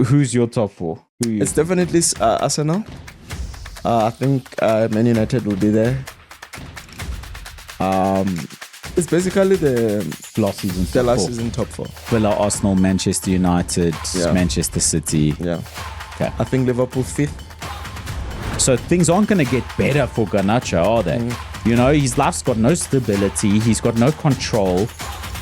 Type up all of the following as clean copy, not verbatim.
Who's your top four? It's definitely Arsenal. I think Man United will be there. It's basically the last season top four. Villa, Arsenal, Manchester United, Manchester City. Yeah. Okay. I think Liverpool 5th. So things aren't going to get better for Garnacho, are they? You know, his life's got no stability. He's got no control.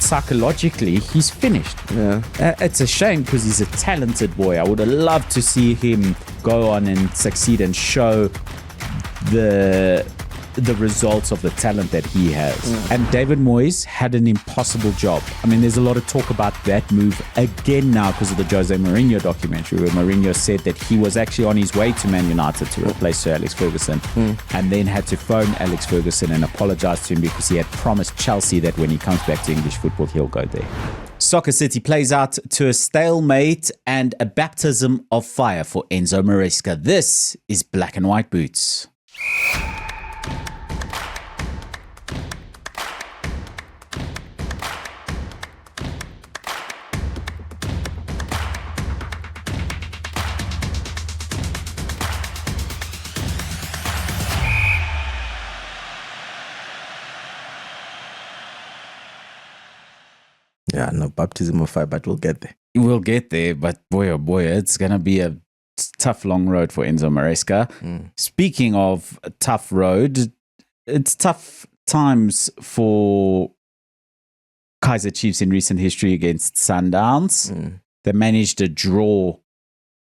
Psychologically, he's finished. Yeah. It's a shame because he's a talented boy. I would have loved to see him go on and succeed and show the results of the talent that he has. And David Moyes had an impossible job. I mean, there's a lot of talk about that move again now because of the Jose Mourinho documentary, where Mourinho said that he was actually on his way to Man United to replace Sir Alex Ferguson, and then had to phone Alex Ferguson and apologize to him because he had promised Chelsea that when he comes back to English football, he'll go there. Soccer City plays out to a stalemate and a baptism of fire for Enzo Maresca. This is Black and White Boots. Yeah, no baptism of fire, but we'll get there. We'll get there, but boy, oh boy, it's going to be a tough, long road for Enzo Maresca. Speaking of a tough road, it's tough times for Kaiser Chiefs in recent history against Sundowns. They managed a draw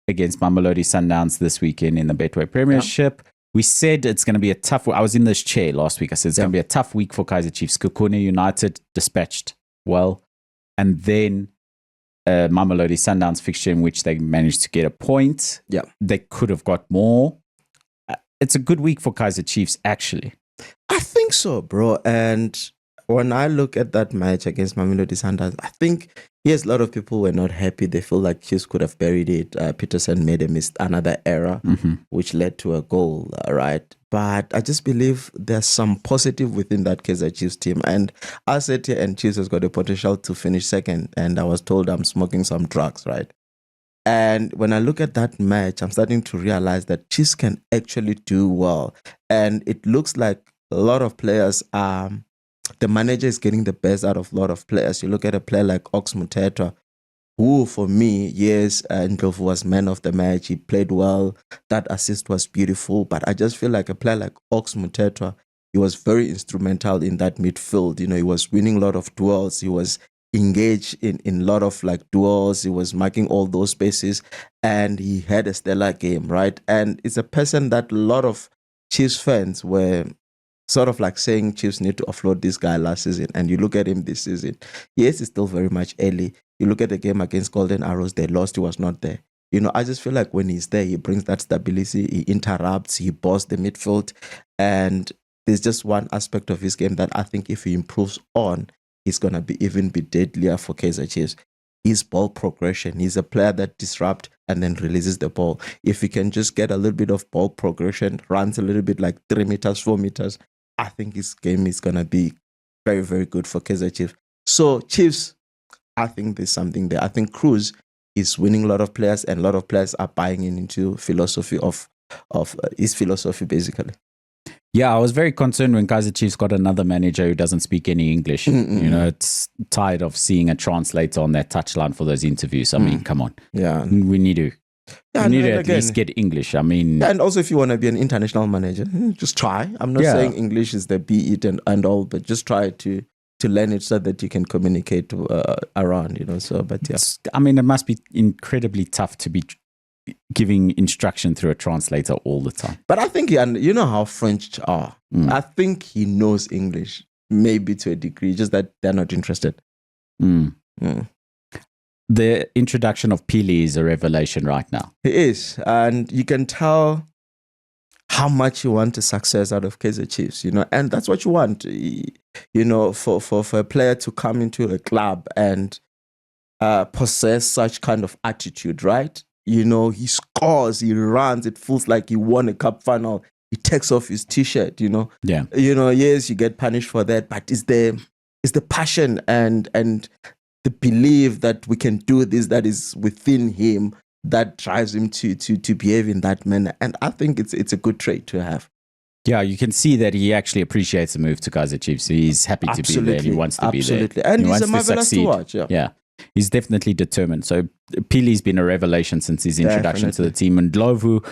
against Mulalo Sundowns this weekend in the Betway Premiership. We said it's going to be a tough. I was in this chair last week. I said it's going to be a tough week for Kaiser Chiefs. Kukune United dispatched well. And then Mulalo Sundowns fixture in which they managed to get a point. Yeah. They could have got more. It's a good week for Kaiser Chiefs, actually. I think so, bro. And when I look at that match against Mulalo Sundowns, I think, yes, a lot of people were not happy. They feel like Chiefs could have buried it. Peterson made another error, which led to a goal, right? But I just believe there's some positive within that Kaiser Chiefs team. And I said here, and Chiefs has got the potential to finish second. And I was told I'm smoking some drugs, right? And when I look at that match, I'm starting to realize that Chiefs can actually do well. And it looks like a lot of players the manager is getting the best out of a lot of players. You look at a player like Ox Muteta, who for me, yes, Ndlovu was man of the match. He played well. That assist was beautiful. But I just feel like a player like Ox Muteta, he was very instrumental in that midfield. You know, he was winning a lot of duels. He was engaged in a lot of like duels. He was marking all those spaces. And he had a stellar game, right? And it's a person that a lot of Chiefs fans were sort of like saying Chiefs need to offload this guy last season. And you look at him this season. Yes, it's still very much early. You look at the game against Golden Arrows, they lost, he was not there. You know, I just feel like when he's there, he brings that stability, he interrupts, he boss the midfield. And there's just one aspect of his game that I think if he improves on, he's going to even be deadlier for Kaiser Chiefs. His ball progression. He's a player that disrupts and then releases the ball. If he can just get a little bit of ball progression, runs a little bit like 3 meters, 4 meters, I think his game is going to be very, very good for Kaiser Chiefs. So Chiefs, I think there's something there. I think Cruz is winning a lot of players and a lot of players are buying into philosophy of his philosophy, basically. Yeah, I was very concerned when Kaiser Chiefs got another manager who doesn't speak any English. You know, it's tired of seeing a translator on that touchline for those interviews. I mean, come on. Yeah. We need to. You need to at least get English. I mean, and also if you want to be an international manager, just try. I'm not saying English is the be it and all, but just try to learn it so that you can communicate around, you know. So, but yeah. I mean, it must be incredibly tough to be giving instruction through a translator all the time. But I think, you know how French are. I think he knows English, maybe to a degree, just that they're not interested. The introduction of Pili is a revelation right now. It is. And you can tell how much you want a success out of Kaiser Chiefs, you know, and that's what you want, you know, for a player to come into a club and possess such kind of attitude, right? You know, he scores, he runs, it feels like he won a cup final. He takes off his t-shirt, you know. Yeah. You know, yes, you get punished for that, but it's the passion and the belief that we can do this that is within him that drives him to behave in that manner. And I think it's a good trait to have. Yeah, you can see that he actually appreciates the move to Kaiser Chiefs. He's happy to be there. He wants to be there. And he he's wants a marvelous to watch. Yeah. He's definitely determined. So Pili's been a revelation since his introduction to the team. And Ndlovu,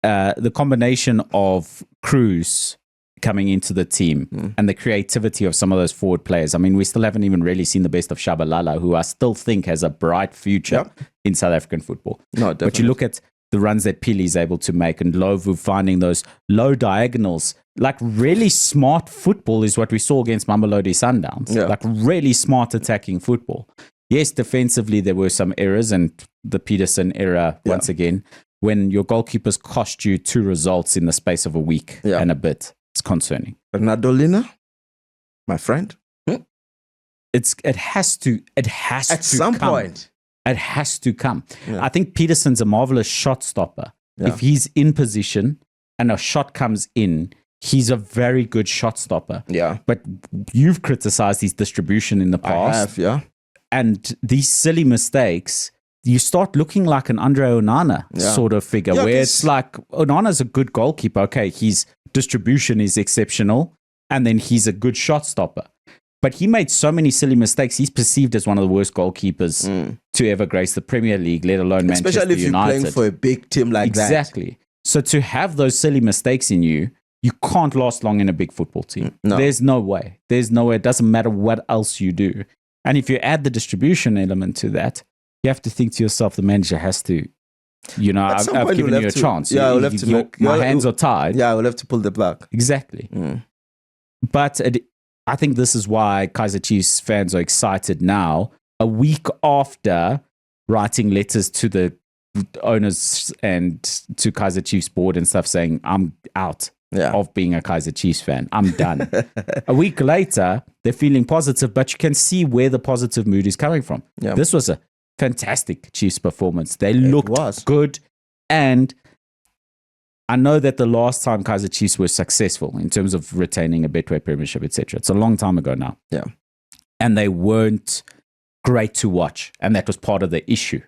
the combination of Cruz coming into the team and the creativity of some of those forward players. I mean, we still haven't even really seen the best of Shabalala, who I still think has a bright future in South African football. No, definitely. But you look at the runs that Pili is able to make, and Ndlovu finding those low diagonals, like really smart football is what we saw against Mamelodi Sundowns. Like really smart attacking football. Yes, defensively there were some errors, and the Peterson error once again, when your goalkeepers cost you 2 results in the space of a week and a bit, it's concerning. Bernardo Lina, my friend, it has to at some point. It has to come. I think Peterson's a marvelous shot stopper. If he's in position and a shot comes in, he's a very good shot stopper. But you've criticized his distribution in the past. I have, And these silly mistakes, you start looking like an Andre Onana sort of figure, where it's like Onana's a good goalkeeper. Okay, his distribution is exceptional, and then he's a good shot stopper. But he made so many silly mistakes. He's perceived as one of the worst goalkeepers to ever grace the Premier League, let alone Manchester United. Especially if you're playing for a big team like that. Exactly. So to have those silly mistakes in you, you can't last long in a big football team. No. There's no way. There's no way. It doesn't matter what else you do. And if you add the distribution element to that, you have to think to yourself, the manager has to, I've given you a chance. Yeah, we'll have to my hands are tied. Yeah, we'll have to pull the plug. Exactly. But I think this is why Kaiser Chiefs fans are excited now, a week after writing letters to the owners and to Kaiser Chiefs board and stuff saying, I'm out of being a Kaiser Chiefs fan. I'm done. A week later, they're feeling positive, but you can see where the positive mood is coming from. This was a fantastic Chiefs performance. They looked good. And I know that the last time Kaiser Chiefs were successful in terms of retaining a Betway Premiership, etc., it's a long time ago now. And they weren't great to watch. And that was part of the issue.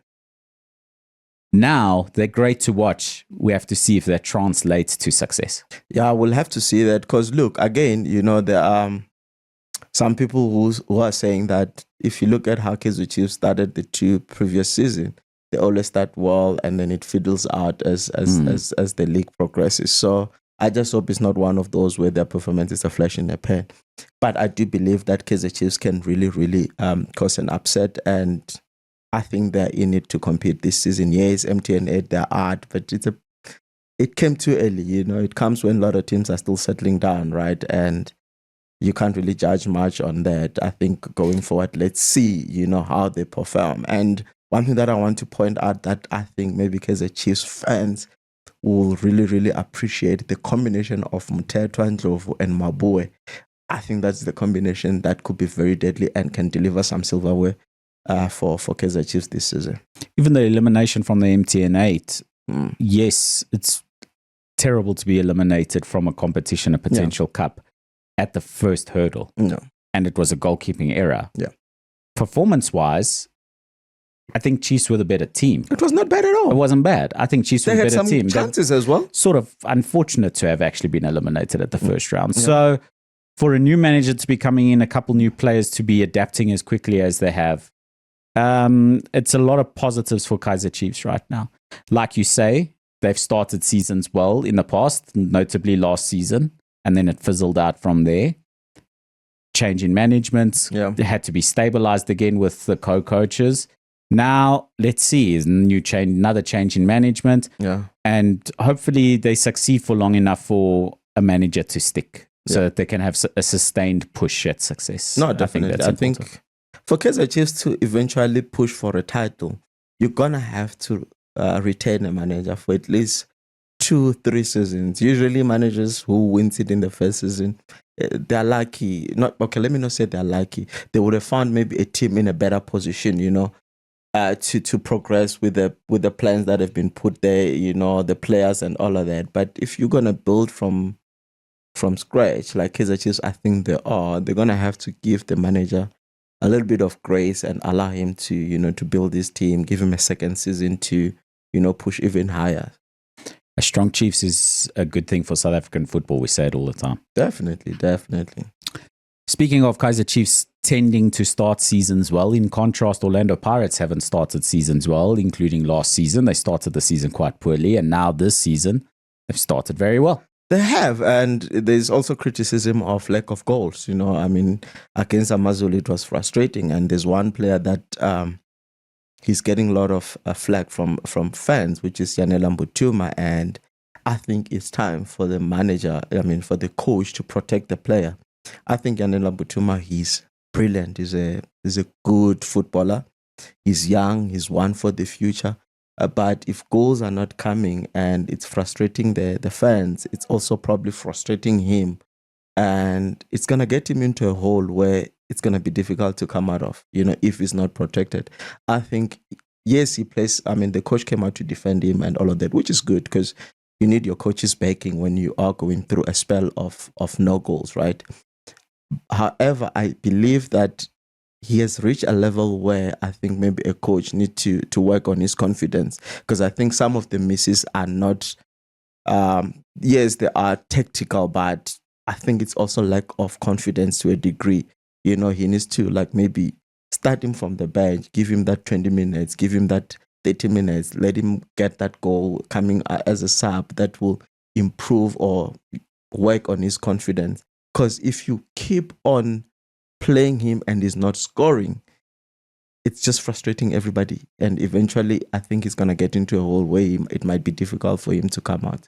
Now they're great to watch. We have to see if that translates to success. Yeah, we'll have to see that. Because look, again, there are some people who are saying that if you look at how Kaiser Chiefs started the 2 previous seasons, they always start well and then it fiddles out as the league progresses. So I just hope it's not one of those where their performance is a flash in the pan. But I do believe that Kaiser Chiefs can really, really cause an upset, and I think they're in it to compete this season. Yes, MTN 8, they're hard, but it came too early. It comes when a lot of teams are still settling down, right? And you can't really judge much on that. I think going forward, let's see, how they perform. And one thing that I want to point out that I think maybe Kaiser Chiefs fans will really, really appreciate the combination of Mthethwa, Ndlovu, and Mabue. I think that's the combination that could be very deadly and can deliver some silverware for Kaiser Chiefs this season. Even the elimination from the MTN 8, yes, it's terrible to be eliminated from a competition, a potential cup, at the first hurdle. And it was a goalkeeping error. Performance-wise, I think Chiefs were the better team. It was not bad at all. It wasn't bad. I think Chiefs were the better team. They had some chances as well. Sort of unfortunate to have actually been eliminated at the first round. So for a new manager to be coming in, a couple new players to be adapting as quickly as they have, it's a lot of positives for Kaiser Chiefs right now. Like you say, they've started seasons well in the past, notably last season, and then it fizzled out from there. Change in management. They had to be stabilized again with the co-coaches. Now, let's see, is another change in management. And hopefully they succeed for long enough for a manager to stick so that they can have a sustained push at success. No, definitely. I think for Kaiser Chiefs to eventually push for a title, you're going to have to retain a manager for at least 2-3 seasons. Usually managers who wins it in the first season, they're lucky. Let me not say they're lucky. They would have found maybe a team in a better position, to progress with the plans that have been put there, the players and all of that. But if you're gonna build from scratch, like Kaiser Chiefs, I think they're gonna have to give the manager a little bit of grace and allow him to, to build his team, give him a second season to, push even higher. A strong Chiefs is a good thing for South African football. We say it all the time. Definitely. Speaking of Kaiser Chiefs tending to start seasons well, in contrast, Orlando Pirates haven't started seasons well, including last season. They started the season quite poorly, and now this season, they've started very well. They have, and there's also criticism of lack of goals. Against Amazulu, it was frustrating, and there's one player that he's getting a lot of flack from fans, which is Yanela Mbutuma, and I think it's time for the manager, for the coach to protect the player. I think Yanela Mbutuma, he's brilliant. He's a good footballer. He's young. He's one for the future. But if goals are not coming and it's frustrating the fans, it's also probably frustrating him. And it's going to get him into a hole where it's going to be difficult to come out of, if he's not protected. I think, yes, he plays. The coach came out to defend him and all of that, which is good because you need your coach's backing when you are going through a spell of no goals, right? However, I believe that he has reached a level where I think maybe a coach needs to work on his confidence, because I think some of the misses are not, yes, they are tactical, but I think it's also lack of confidence to a degree. He needs to maybe start him from the bench, give him that 20 minutes, give him that 30 minutes, let him get that goal coming as a sub that will improve or work on his confidence. Because if you keep on playing him and he's not scoring, it's just frustrating everybody. And eventually, I think he's going to get into a hole where it might be difficult for him to come out.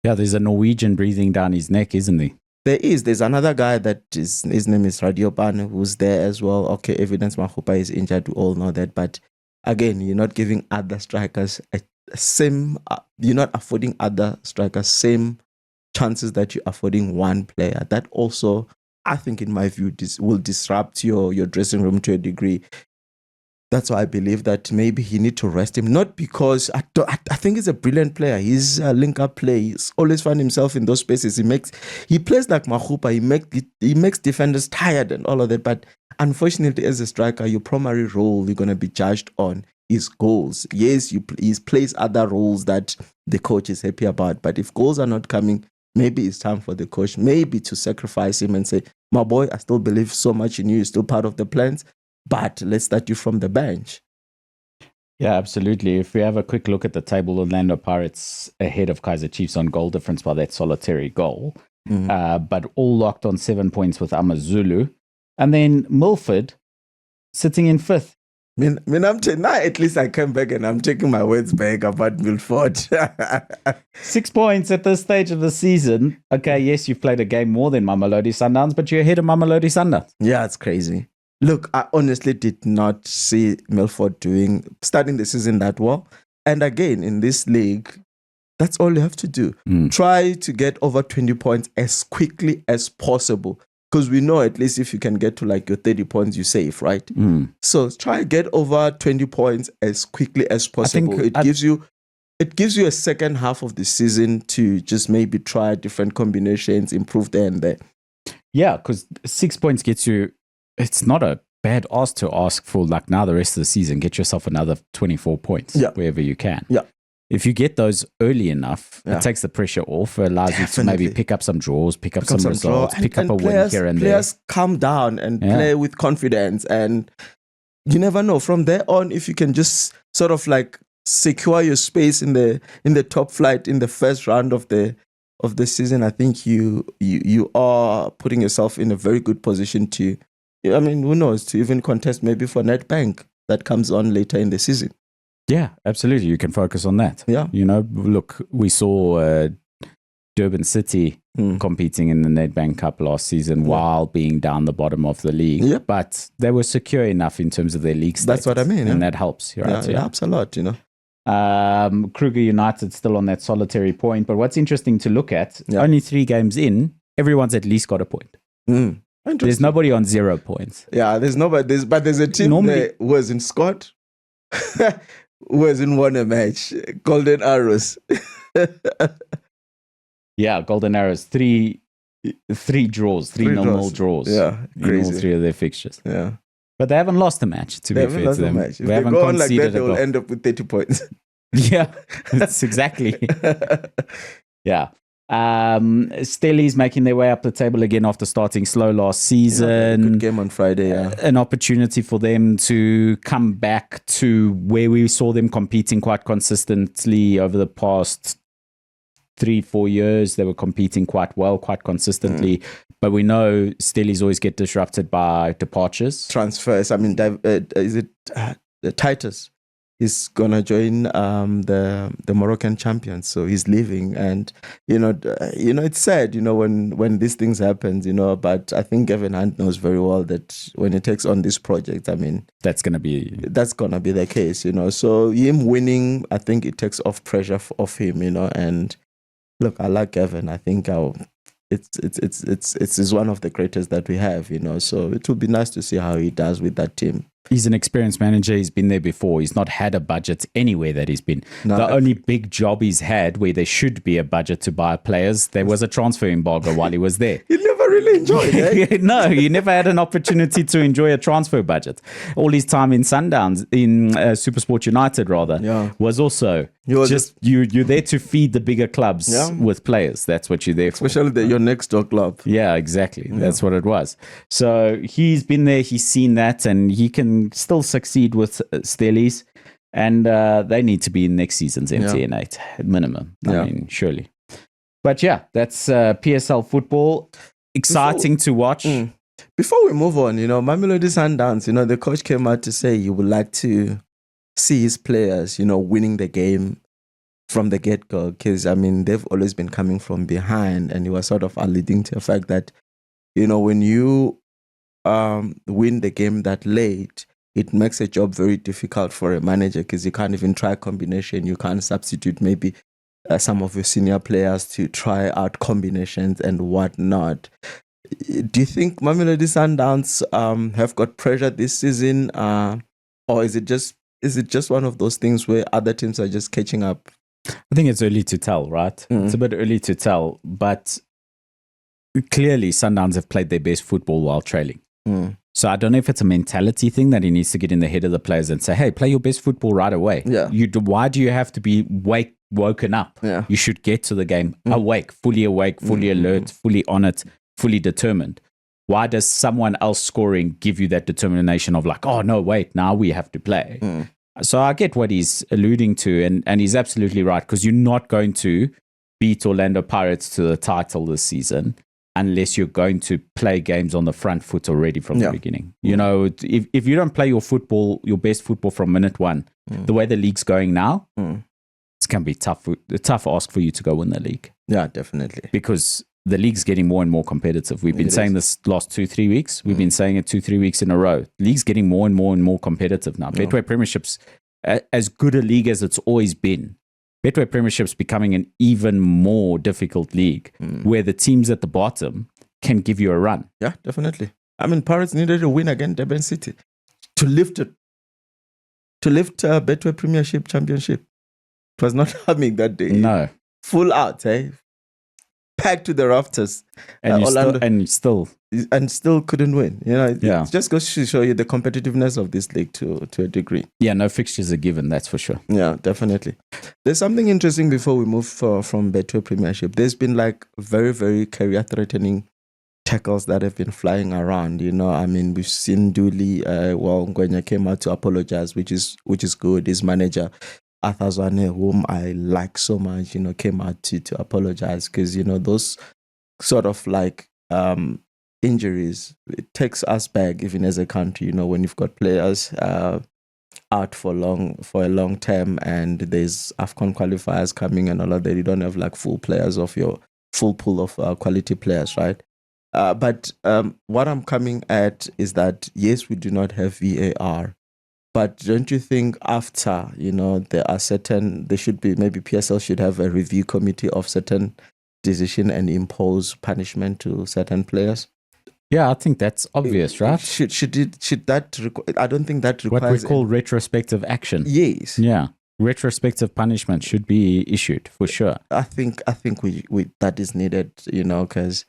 Yeah, there's a Norwegian breathing down his neck, isn't there? There's another guy his name is Radiopan, who's there as well. Okay, Evidence Mahupa is injured. We all know that. But again, you're not giving other strikers you're not affording other strikers same chances that you're affording one player. That also, I think, in my view, will disrupt your dressing room to a degree. That's why I believe that maybe he need to rest him. Not because I think he's a brilliant player. He's a link-up play. He's always found himself in those spaces. He plays like Mahupa. He makes defenders tired and all of that. But unfortunately, as a striker, your primary role you're going to be judged on is goals. Yes, he plays other roles that the coach is happy about. But if goals are not coming, maybe it's time for the coach maybe to sacrifice him and say, my boy, I still believe so much in you. You're still part of the plans, but let's start you from the bench. Yeah, absolutely. If we have a quick look at the table, Orlando Pirates ahead of Kaiser Chiefs on goal difference by that solitary goal, but all locked on 7 points with Amazulu. And then Milford sitting in fifth. Now at least I came back and I'm taking my words back about Milford. 6 points at this stage of the season. Okay, yes, you've played a game more than Mamelodi Sundowns, but you're ahead of Mamelodi Sundowns. Yeah, it's crazy. Look, I honestly did not see Milford starting the season that well. And again, in this league, that's all you have to do. Try to get over 20 points as quickly as possible. Because we know at least if you can get to your 30 points, you're safe, right? So try get over 20 points as quickly as possible. It gives you a second half of the season to just maybe try different combinations, improve there and there. Yeah, because 6 points gets you. It's not a bad ask to ask for now the rest of the season. Get yourself another 24 points wherever you can. Yeah. If you get those early enough, it takes the pressure off. It allows you to maybe pick up some draws, pick up some results, pick up a win here and there. Players calm down and play with confidence. And you never know. From there on, if you can just sort of secure your space in the top flight in the first round of the season, I think you are putting yourself in a very good position to, who knows, to even contest maybe for Nedbank that comes on later in the season. Yeah, absolutely. You can focus on that. Yeah. Look, we saw Durban City competing in the Nedbank Cup last season while being down the bottom of the league. Yep. But they were secure enough in terms of their league status. That's what I mean. And that helps. Right? It helps a lot, Kruger United still on that solitary point. But what's interesting to look at, only 3 games in, everyone's at least got a point. There's nobody on 0 points. Yeah, there's nobody. But there's a team there who hasn't scored, who hasn't won a match. Golden Arrows. Yeah, Golden Arrows. Three draws, 3 normal draws. Yeah, crazy. In all 3 of their fixtures. Yeah. But they haven't lost a match, to be fair to them. If They they haven't go on like conceded that, they a will goal. end up with 30 points. Yeah, that's exactly. Yeah. Stelli's making their way up the table again after starting slow last season. Good game on Friday, yeah. An opportunity for them to come back to where we saw them competing quite consistently over the past 3-4 years. They were competing quite well, quite consistently. But we know Stelli's always get disrupted by departures. Transfers. I mean, is it Titus? He's gonna join the Moroccan champions, so he's leaving, and it's sad, when these things happen, But I think Kevin Hunt knows very well that when he takes on this project, I mean, that's gonna be the case, So him winning, I think it takes off pressure off him, And look, I like Kevin. I think it's one of the greatest that we have, So it would be nice to see how he does with that team. He's an experienced manager. He's been there before. He's not had a budget anywhere that he's been. No, the only big job he's had where there should be a budget to buy players, there was a transfer embargo while he was there. He never really enjoyed it. No, he never had an opportunity to enjoy a transfer budget. All his time in Sundowns, in Supersport United rather, was also you're there to feed the bigger clubs with players. That's what you're there for. Especially your next door club. Yeah, exactly. That's what it was. So he's been there. He's seen that, and he can still succeed with Stelli's, and they need to be in next season's MTN 8 at minimum. I mean, surely. But yeah, that's PSL football. Exciting to watch. Before we move on, Mamelodi Sundowns, the coach came out to say he would like to see his players, winning the game from the get-go, because, I mean, they've always been coming from behind, and he was sort of alluding to the fact that, when you win the game that late, it makes a job very difficult for a manager, because you can't even try a combination. You can't substitute maybe some of your senior players to try out combinations and whatnot. Do you think Mamelodi Sundowns have got pressure this season, or is it just one of those things where other teams are just catching up? I think it's early to tell, right? It's a bit early to tell, but clearly Sundowns have played their best football while trailing. So I don't know if it's a mentality thing that he needs to get in the head of the players and say, hey, play your best football right away. Yeah. Why do you have to be woken up? Yeah. You should get to the game awake, fully alert, fully on it, fully determined. Why does someone else scoring give you that determination of like, oh, no, wait, now we have to play? So I get what he's alluding to, and he's absolutely right, because you're not going to beat Orlando Pirates to the title this season unless you're going to play games on the front foot already from the beginning. If you don't play your best football from minute one, the way the league's going now, it's going to be a tough ask for you to go win the league. Yeah, definitely. Because the league's getting more and more competitive. We've been saying this last 2-3 weeks. We've been saying it 2-3 weeks in a row. The league's getting more and more and more competitive now. Betway Premiership's as good a league as it's always been. Betway Premiership's becoming an even more difficult league where the teams at the bottom can give you a run. Yeah, definitely. I mean, Pirates needed a win against Durban City to lift Betway Premiership Championship. It was not happening that day. No. Full out, packed to the rafters. And still couldn't win. It just goes to show you the competitiveness of this league to a degree. Yeah, no fixtures are given, that's for sure. Yeah, definitely. There's something interesting before we move from Betway Premiership. There's been like very, very career-threatening tackles that have been flying around. I mean, we've seen Dooley, Ngwenya came out to apologize, which is good. His manager, Arthur Zwane, whom I like so much, came out to apologize, because, those sort of like injuries, it takes us back even as a country, when you've got players out for a long term, and there's AFCON qualifiers coming and all of that. You don't have like full players of your full pool of quality players, right? But what I'm coming at is that, yes, we do not have VAR. But don't you think after, there should be, maybe PSL should have a review committee of certain decision and impose punishment to certain players? Yeah, I think that's obvious, right? Should that, I don't think that requires... What we call retrospective action. Yes. Yeah. Retrospective punishment should be issued, for sure. I think we that is needed, because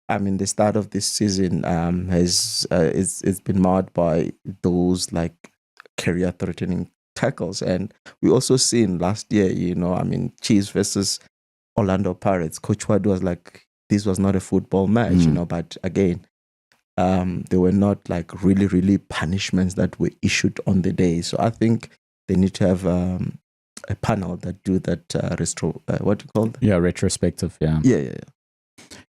I mean, the start of this season has it's been marred by those like career-threatening tackles, and we also seen last year, I mean, Chiefs versus Orlando Pirates. Coach Ward was like, this was not a football match, but again, there were not like really, really punishments that were issued on the day. So I think they need to have a panel that do that what do you call it? Yeah, retrospective. Yeah.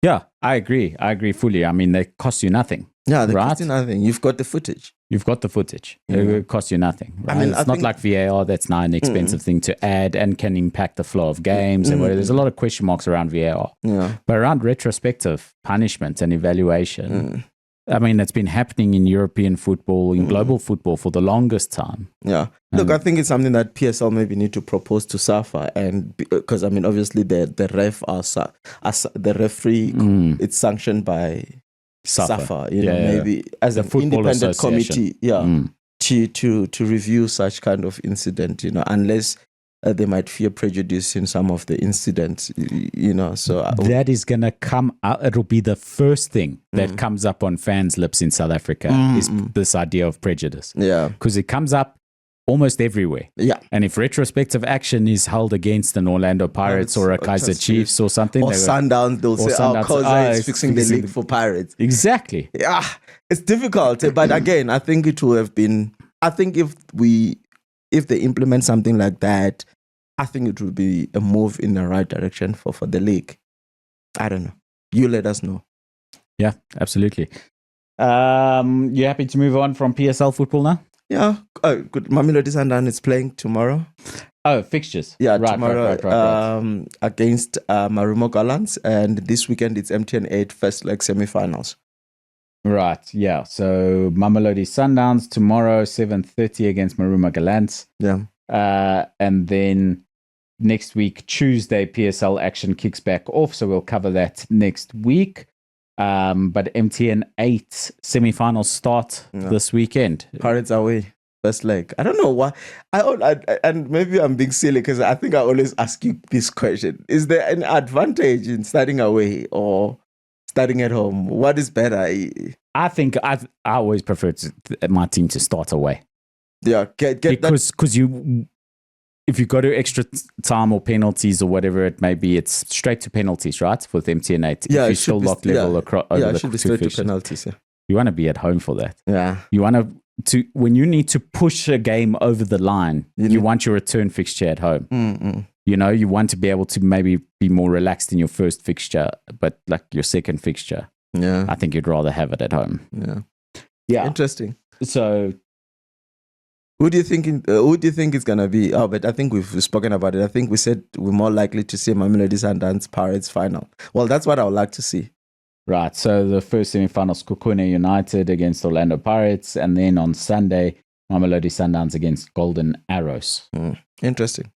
Yeah, I agree fully. I mean, they cost you nothing. Yeah, they cost you nothing. You've got the footage. It costs you nothing. Right? I mean, it's not like VAR that's now an expensive thing to add and can impact the flow of games. And there's a lot of question marks around VAR. Yeah. But around retrospective punishment and evaluation, I mean, it's been happening in European football, in global football for the longest time. Yeah. Look, I think it's something that PSL maybe need to propose to SAFA, and because I mean, obviously the the referee, it's sanctioned by SAFA, maybe as an independent committee, to review such kind of incident, unless they might fear prejudice in some of the incidents, so that is going to come out. It'll be the first thing that comes up on fans' lips in South Africa is this idea of prejudice. Yeah. Because it comes up almost everywhere. Yeah. And if retrospective action is held against an Orlando Pirates or a Kaiser Chiefs or something. Or Sundowns, they'll say, Kaiser is fixing the league for Pirates. Exactly. Yeah. It's difficult. But again, I think it will have been, I think if they implement something like that, I think it will be a move in the right direction for the league. I don't know. You let us know. Yeah, absolutely. You happy to move on from PSL football now? Yeah. Oh, good. Mamelodi Sundowns is playing tomorrow. Oh, fixtures. Yeah, right, tomorrow right. Against Marumo Gallants, and this weekend it's MTN 8 first leg semi-finals. Right, yeah. So Mamelodi Sundowns tomorrow, 7:30 against Maruma Gallants. Yeah. And then next week, Tuesday, PSL action kicks back off. So we'll cover that next week. But MTN 8 semi-finals start this weekend. Pirates away, first leg. I don't know why. And maybe I'm being silly because I think I always ask you this question. Is there an advantage in starting away or starting at home? What is better? I think I always prefer my team to start away. Yeah, because if you go to extra time or penalties or whatever it may be, it's straight to penalties, right? With MTN 8. Yeah, if you still lock level across over it should be straight to penalties. Yeah, you want to be at home for that. Yeah, you want to when you need to push a game over the line. You want your return fixture at home. You want to be able to maybe be more relaxed in your first fixture, but like your second fixture. Yeah, I think you'd rather have it at home. Yeah. Interesting. So, who do you think is gonna be? Oh, but I think we've spoken about it. I think we said we're more likely to see Mamelodi Sundowns Pirates final. Well, that's what I would like to see. Right. So the first semi-finals, Kukune United against Orlando Pirates, and then on Sunday, Mamelodi Sundowns against Golden Arrows. Interesting.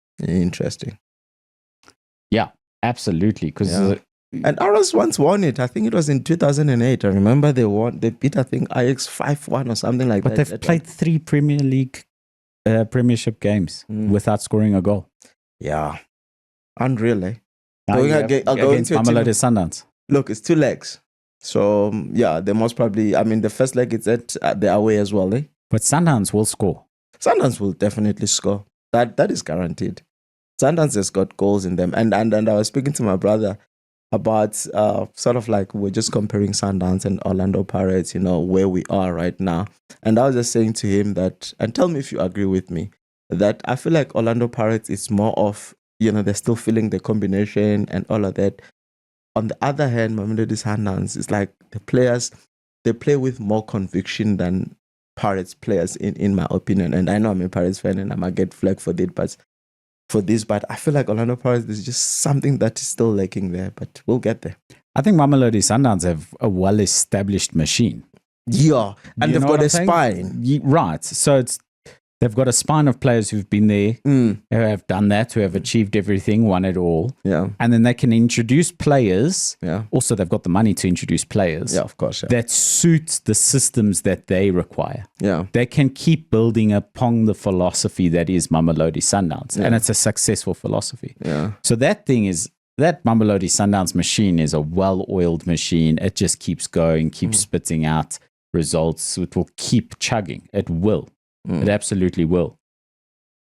Yeah, absolutely. Because and Arrows once won it. I think it was in 2008. I remember they beat, I think, Ajax 5-1 or something like that. But they've played 3 Premier League Premiership games without scoring a goal. Yeah. Unreal, eh? Against Mamelodi Sundowns. Look, it's 2 legs. So, they most probably, the first leg is at the away as well, eh? But Sundowns will score. Sundowns will definitely score. That is guaranteed. Sundowns has got goals in them. And I was speaking to my brother about sort of like we're just comparing Sundowns and Orlando Pirates, where we are right now. And I was just saying to him that, and tell me if you agree with me, that I feel like Orlando Pirates is more of, they're still feeling the combination and all of that. On the other hand, Mamelodi Sundowns is like the players, they play with more conviction than Pirates players, in my opinion. And I know I'm a Pirates fan and I might get flagged for this, but I feel like Orlando Pirates, there's just something that is still lacking there, but we'll get there. I think Mamelodi Sundowns have a well-established machine. Yeah, and they've got a spine. Right, so they've got a spine of players who've been there, who have done that, who have achieved everything, won it all. Yeah. And then they can introduce players. Yeah. Also, they've got the money to introduce players. Yeah, of course. Yeah. That suit the systems that they require. Yeah. They can keep building upon the philosophy that is Mamelodi Sundowns. Yeah. And it's a successful philosophy. Yeah. So that thing is that Mamelodi Sundowns machine is a well-oiled machine. It just keeps going, keeps spitting out results. It will keep chugging. It will. It absolutely will.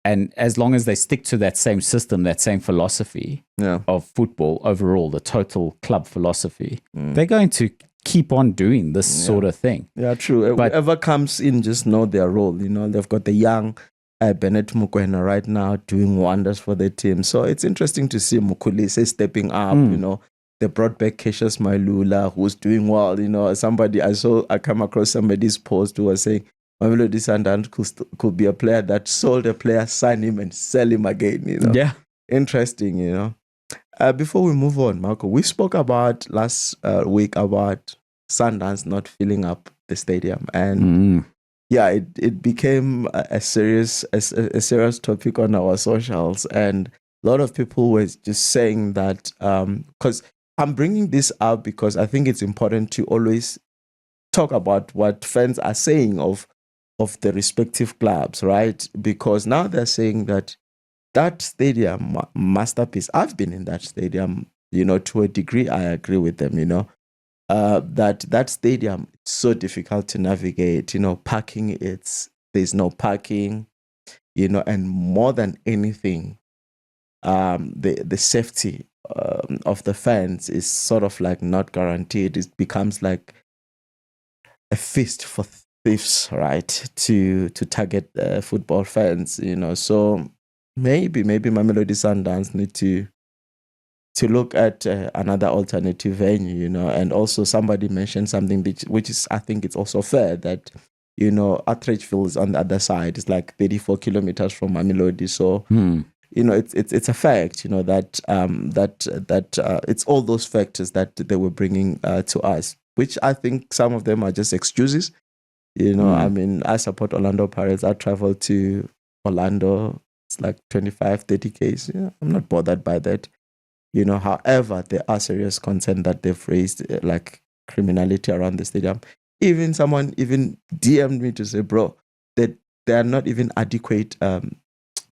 And as long as they stick to that same system, that same philosophy of football overall, the total club philosophy, they're going to keep on doing this sort of thing. Yeah, true. But whoever comes in, just know their role. You know, they've got the young Bennett Mukwena right now doing wonders for the team. So it's interesting to see Mukulise stepping up, you know. They brought back Cassius Mailula, who's doing well. You know, I come across somebody's post who was saying, Mamelodi Sundowns could be a player that sold a player, sign him and sell him again, you know. Yeah. Interesting, you know. Before we move on, Marco, we spoke about last week about Sundowns not filling up the stadium. And it became a serious topic on our socials. And a lot of people were just saying that, because I'm bringing this up because I think it's important to always talk about what fans are saying of the respective clubs, right? Because now they're saying that stadium masterpiece, I've been in that stadium, you know, to a degree. I agree with them, you know, that stadium is so difficult to navigate, you know, parking, there's no parking, you know, and more than anything, the safety of the fans is sort of like not guaranteed. It becomes like a feast for thieves, right? To target football fans, you know. So maybe Mamelodi Sundowns need to look at another alternative venue, you know. And also somebody mentioned something which is, I think it's also fair, that, you know, Atteridgeville is on the other side. It's like 34 kilometers from Mamelodi. So you know, it's a fact, you know, that it's all those factors that they were bringing to us, which I think some of them are just excuses. You know, I mean, I support Orlando Pirates. I travel to Orlando. It's like 25, 30 Ks. Yeah, I'm not bothered by that. You know, however, there are serious concerns that they've raised, like criminality around the stadium. Even someone DM'd me to say, bro, that they are not even adequate,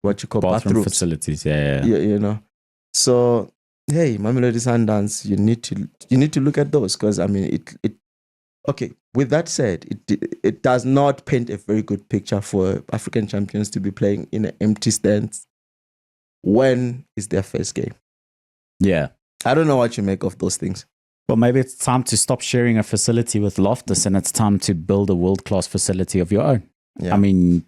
what you call bathroom facilities. Yeah. You know. So, hey, Mamelodi Sundowns, you need to look at those, because I mean, it okay, with that said, it does not paint a very good picture for African champions to be playing in an empty stands. When is their first game? Yeah. I don't know what you make of those things. Well, maybe it's time to stop sharing a facility with Loftus and it's time to build a world-class facility of your own. Yeah. I mean,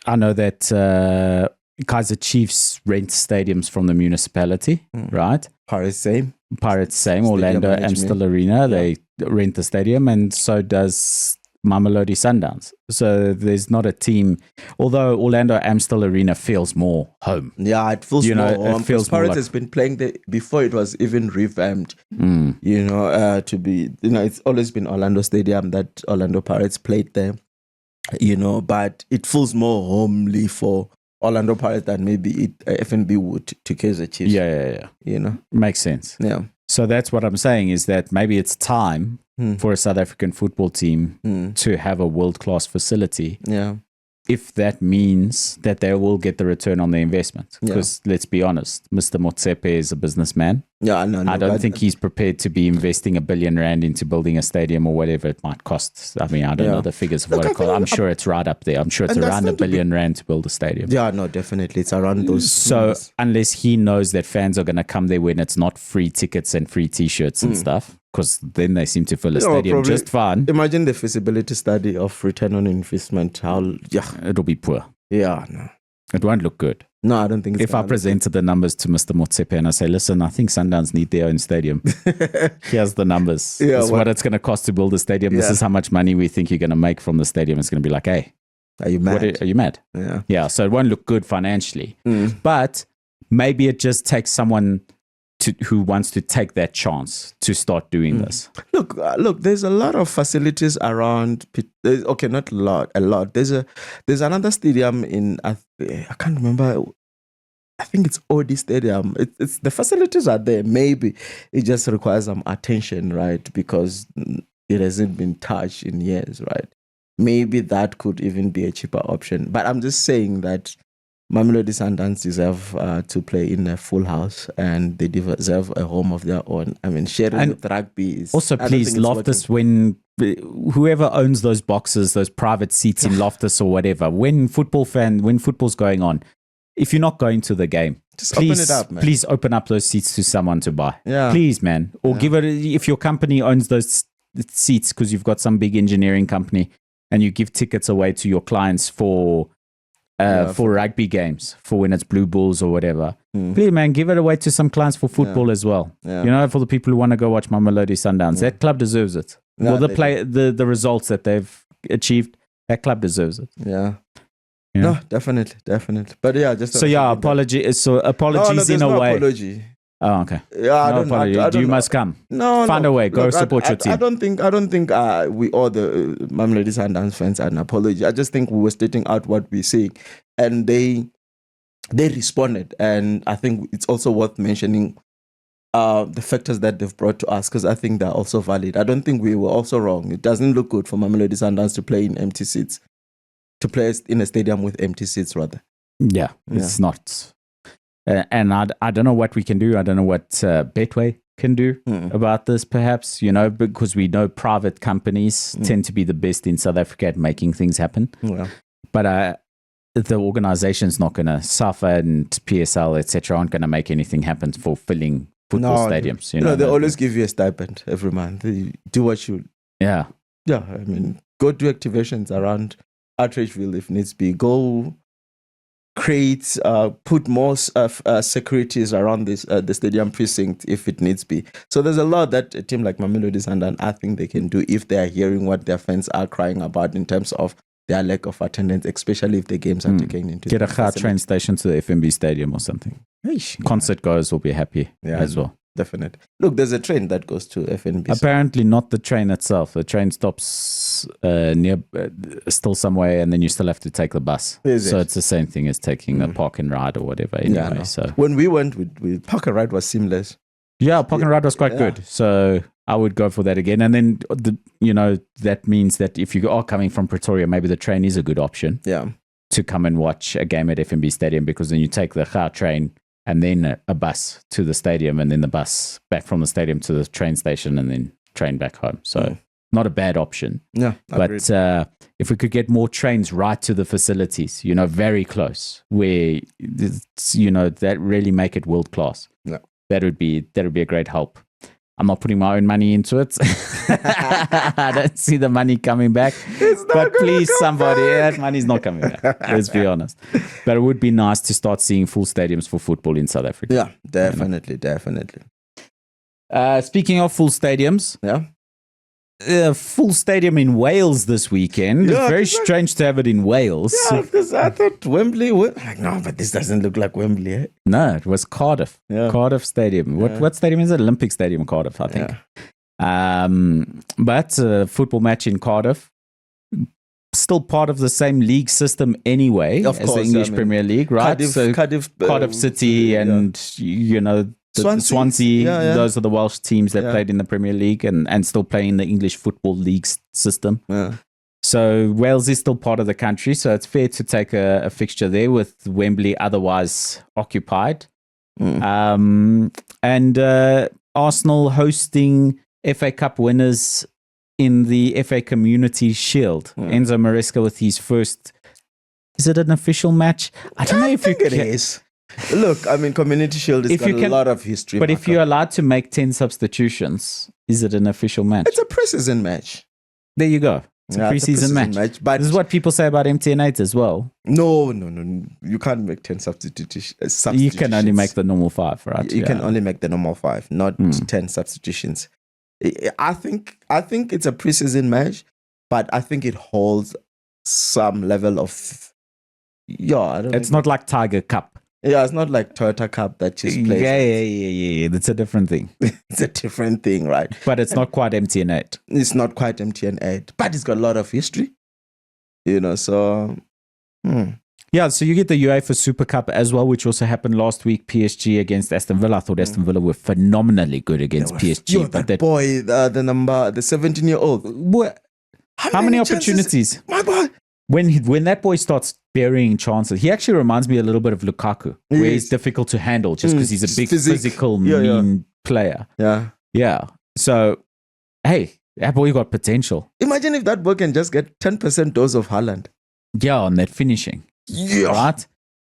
I know that Kaiser Chiefs rent stadiums from the municipality, right? Pirates same. Orlando Amstel Arena, they rent the stadium, and so does Mamelodi Sundowns. So there's not a team, although Orlando Amstel Arena feels more home. Yeah, it feels more home. It feels Pirates like, has been playing there before it was even revamped. You know, to be, you know, it's always been Orlando Stadium that Orlando Pirates played there. You know, but it feels more homely for Orlando Pirates than maybe FNB would to Kaiser Chiefs. Yeah. You know, makes sense. Yeah. So that's what I'm saying, is that maybe it's time for a South African football team to have a world-class facility. Yeah. If that means that they will get the return on their investment. Because let's be honest, Mr. Motsepe is a businessman. Yeah, no, I don't think he's prepared to be investing R1 billion into building a stadium or whatever it might cost. I mean, I don't know the figures of what it costs. I'm sure it's right up there. I'm sure it's around R1 billion to build a stadium. Yeah, no, definitely. It's around those. So unless he knows that fans are going to come there when it's not free tickets and free T-shirts and stuff, because then they seem to fill a stadium just fine. Imagine the feasibility study of return on investment. It'll be poor. Yeah, no. It won't look good. No, I don't think it's if I presented the numbers to Mr. Motsepe and I say, listen, I think Sundowns need their own stadium. Here's the numbers. This is what it's going to cost to build a stadium. This is how much money we think you're going to make from the stadium. It's going to be like, hey, are you mad? Are you mad? Yeah. So it won't look good financially. But maybe it just takes someone who wants to take that chance to start doing this. Look, there's a lot of facilities around. Okay, not a lot. There's another stadium in, I can't remember. I think it's OD Stadium. It's the facilities are there. Maybe it just requires some attention, right? Because it hasn't been touched in years, right? Maybe that could even be a cheaper option. But I'm just saying that Mamelodi Sundowns deserve to play in a full house, and they deserve a home of their own. I mean, sharing with rugby is... Also, please, Loftus, when whoever owns those boxes, those private seats in Loftus or whatever, when football's going on, if you're not going to the game, just please, open it up, man. Please open up those seats to someone to buy. Yeah. Please, man. Or give it, if your company owns those seats because you've got some big engineering company and you give tickets away to your clients for rugby games, for when it's Blue Bulls or whatever. Please, man, give it away to some clients for football as well. Yeah. You know, for the people who want to go watch Mamelodi Sundowns. That club deserves it. No, the results that they've achieved, that club deserves it. Yeah. You know? No, definitely. But yeah, just... So yeah, apologies in a no way. Apology. Oh, okay. Yeah, no apology. You must come. No, Find a way. Go support your team. I don't think we all the Mamelodi Sundowns fans are an apology. I just think we were stating out what we say, and they responded. And I think it's also worth mentioning the factors that they've brought to us, because I think they're also valid. I don't think we were also wrong. It doesn't look good for Mamelodi Sundowns to play in empty seats, to play in a stadium with empty seats, rather. Yeah, it's not. And I don't know what we can do. I don't know what Betway can do about this, perhaps, you know, because we know private companies tend to be the best in South Africa at making things happen. Yeah. But the organization's not going to suffer, and PSL, etc., aren't going to make anything happen for filling football stadiums. You know, they always give you a stipend every month. They do what you... Yeah. Yeah, I mean, go do activations around Outreachville if needs be. Go create, put more securities around this the stadium precinct if it needs be. So there's a lot that a team like Mamelodi Sundowns, I think they can do if they are hearing what their fans are crying about in terms of their lack of attendance, especially if the games are taken into... Get a car train station to the FNB stadium or something. Concert goers will be happy as well. Definitely. Look, there's a train that goes to FNB. Apparently not the train itself. The train stops near still somewhere, and then you still have to take the bus. It's the same thing as taking the park and ride or whatever. Anyway, so when we went with park and ride was seamless. Yeah, park and ride was quite good. So I would go for that again. And then that means that if you are coming from Pretoria, maybe the train is a good option. Yeah. To come and watch a game at FNB Stadium, because then you take the car train and then a bus to the stadium, and then the bus back from the stadium to the train station, and then train back home. So not a bad option. Yeah, but if we could get more trains right to the facilities, very close, where that really make it world class. Yeah, that would be a great help. I'm not putting my own money into it. I don't see the money coming back. But please, somebody, that money's not coming back. Let's be honest. But it would be nice to start seeing full stadiums for football in South Africa. Yeah, definitely. Speaking of full stadiums, full stadium in Wales this weekend. Yeah, very strange to have it in Wales. Yeah, because I thought Wembley no, but this doesn't look like Wembley. Eh? No, it was Cardiff. Yeah. Cardiff Stadium. What stadium is it? Olympic Stadium, Cardiff, I think. Yeah. But a football match in Cardiff. Still part of the same league system anyway, as the English Premier League, right? Cardiff City and, Swansea. Those are the Welsh teams that played in the Premier League and still play in the English Football League system. Yeah. So Wales is still part of the country, so it's fair to take a fixture there with Wembley otherwise occupied. And Arsenal hosting FA Cup winners in the FA Community Shield. Enzo Maresca with his first... Is it an official match? I don't know if it is. Look, I mean, Community Shield has got a lot of history. But if you're allowed to make 10 substitutions, is it an official match? It's a pre-season match. There you go. It's a pre-season match. But this is what people say about MTN8 as well. No. You can't make 10 substitutions. You can only make the normal 5, right? You can only make the normal 5, not 10 substitutions. I think it's a pre-season match, but I think it holds some level of... It's not like Tiger Cup. Yeah, it's not like Toyota Cup that just plays. Yeah. That's a different thing. It's a different thing, right? But it's not quite MTN8. It's not quite MTN8, but it's got a lot of history. So... Yeah, so you get the UEFA Super Cup as well, which also happened last week. PSG against Aston Villa. I thought Aston Villa were phenomenally good against PSG. That boy, the 17-year-old. How many opportunities? My boy. when that boy starts burying chances, he actually reminds me a little bit of Lukaku, where he's difficult to handle just because he's a big physical, mean player. Yeah. Yeah. So, hey, that boy got potential. Imagine if that boy can just get 10% dose of Haaland. Yeah, on that finishing. Yeah. Right?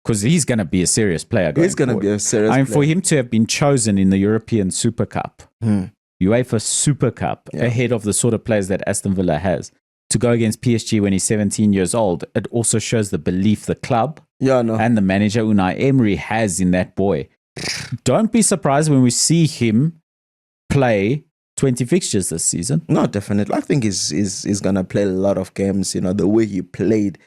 Because he's going to be a serious player. He's going to be a serious player. For him to have been chosen in the European Super Cup, UEFA Super Cup, ahead of the sort of players that Aston Villa has, to go against PSG when he's 17 years old, it also shows the belief the club and the manager Unai Emery has in that boy. Don't be surprised when we see him play 20 fixtures this season. No, definitely. I think he's going to play a lot of games. You know, the way he played,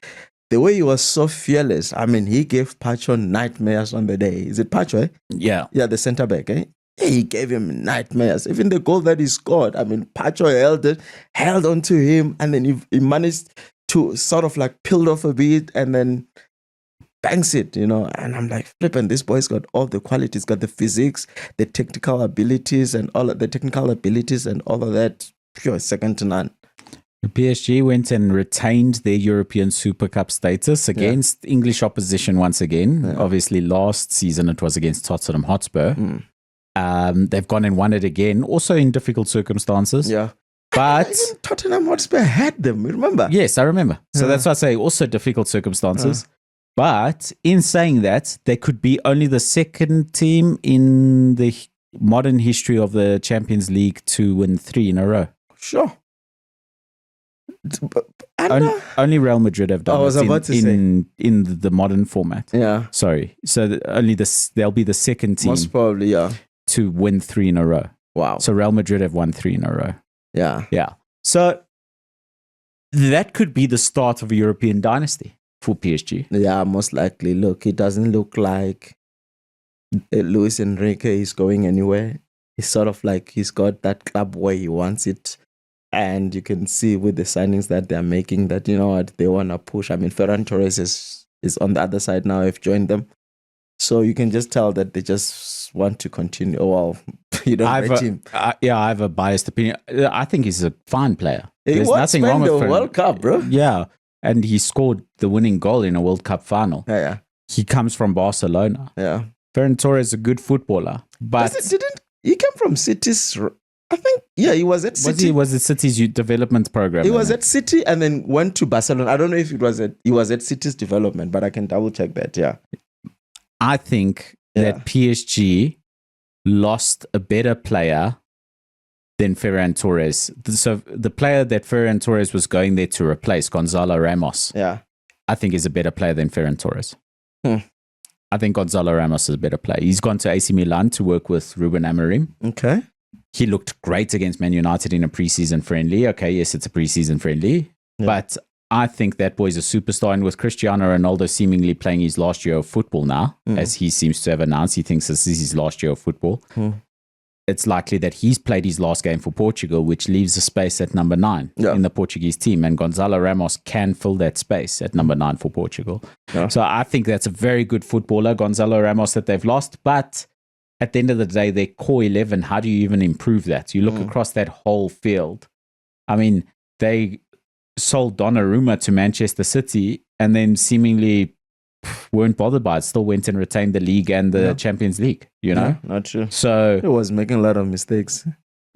the way he was so fearless. I mean, he gave Pacho nightmares on the day. Is it Pacho, eh? Yeah. Yeah, the centre back, eh? He gave him nightmares. Even the goal that he scored, I mean, Pacho held on to him, and then he managed to sort of like peel off a bit and then banks it, you know. And I'm like, flipping, this boy's got all the qualities, got the physics, the technical abilities, and all of that. Pure second to none. The PSG went and retained their European Super Cup status against English opposition once again. Yeah. Obviously, last season it was against Tottenham Hotspur. They've gone and won it again, also in difficult circumstances. Yeah. But even Tottenham Hotspur had them, remember? Yes, I remember. So that's why I say also difficult circumstances. But in saying that, they could be only the second team in the modern history of the Champions League to win 3 in a row. Sure. Only Real Madrid have done it in the modern format. Yeah. Sorry. So they'll be the second team. Most probably, yeah. To win 3 in a row. Wow. So Real Madrid have won 3 in a row. Yeah. Yeah. So that could be the start of a European dynasty for PSG. Yeah, most likely. Look, it doesn't look like Luis Enrique is going anywhere. It's sort of like he's got that club where he wants it. And you can see with the signings that they're making that, you know what, they want to push. I mean, Ferran Torres is on the other side now. I've joined them. So you can just tell that they just want to continue. Oh, well, you don't rate him. I have a biased opinion. I think he's a fine player. There's nothing wrong with the World Cup, bro. Yeah. And he scored the winning goal in a World Cup final. Yeah. He comes from Barcelona. Yeah. Ferran Torres is a good footballer. But he came from City's... I think, he was at City. Was it City's youth development program? He was at City and then went to Barcelona. I don't know if he was at City's development, but I can double check that, yeah. I think that PSG lost a better player than Ferran Torres. So the player that Ferran Torres was going there to replace, Gonzalo Ramos, I think is a better player than Ferran Torres. I think Gonzalo Ramos is a better player. He's gone to AC Milan to work with Ruben Amorim. Okay. He looked great against Man United in a preseason friendly. Okay, yes, it's a preseason friendly. Yeah. But I think that boy's a superstar. And with Cristiano Ronaldo seemingly playing his last year of football now, as he seems to have announced, he thinks this is his last year of football. It's likely that he's played his last game for Portugal, which leaves a space at number 9 in the Portuguese team. And Gonzalo Ramos can fill that space at number 9 for Portugal. Yeah. So I think that's a very good footballer, Gonzalo Ramos, that they've lost. But at the end of the day, their core 11, how do you even improve that? You look across that whole field. I mean, they sold Donnarumma to Manchester City and then seemingly weren't bothered by it. Still went and retained the league and the Champions League, you know? Yeah, not true. So he was making a lot of mistakes.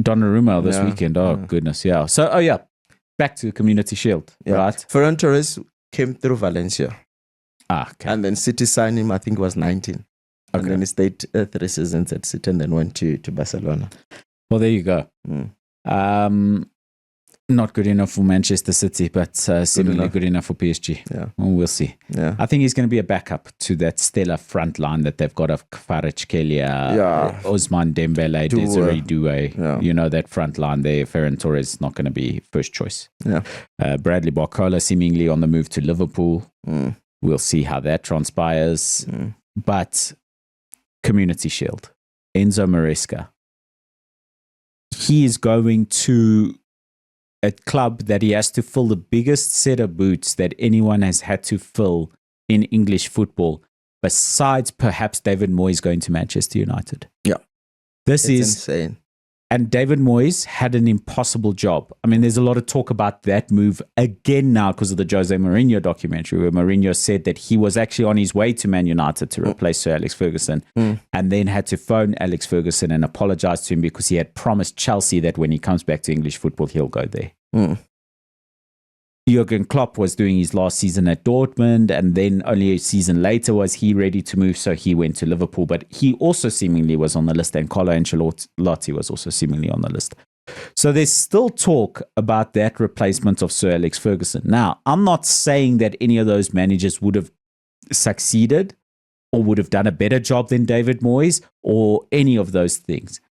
Donnarumma this weekend. Oh, goodness, yeah. So, back to Community Shield, right? Ferran Torres came through Valencia. Okay. And then City signed him, I think it was 19. And then he stayed 3 seasons at City and then went to Barcelona. Well, there you go. Not good enough for Manchester City, but seemingly good enough for PSG. Yeah. Well, we'll see. Yeah. I think he's going to be a backup to that stellar front line that they've got of Kvaratskhelia, Ousmane Dembele, Desiree Doué. Yeah. You know, that front line there, Ferran Torres is not going to be first choice. Yeah. Bradley Barcola seemingly on the move to Liverpool. We'll see how that transpires. But Community Shield, Enzo Maresca. He is going to a club that he has to fill the biggest set of boots that anyone has had to fill in English football, besides perhaps David Moyes going to Manchester United. Yeah. This is insane. And David Moyes had an impossible job. I mean, there's a lot of talk about that move again now because of the Jose Mourinho documentary, where Mourinho said that he was actually on his way to Man United to replace Sir Alex Ferguson, and then had to phone Alex Ferguson and apologize to him because he had promised Chelsea that when he comes back to English football, he'll go there. Jurgen Klopp was doing his last season at Dortmund, and then only a season later was he ready to move, so he went to Liverpool. But he also seemingly was on the list, and Carlo Ancelotti was also seemingly on the list. So there's still talk about that replacement of Sir Alex Ferguson. Now, I'm not saying that any of those managers would have succeeded or would have done a better job than David Moyes or any of those things.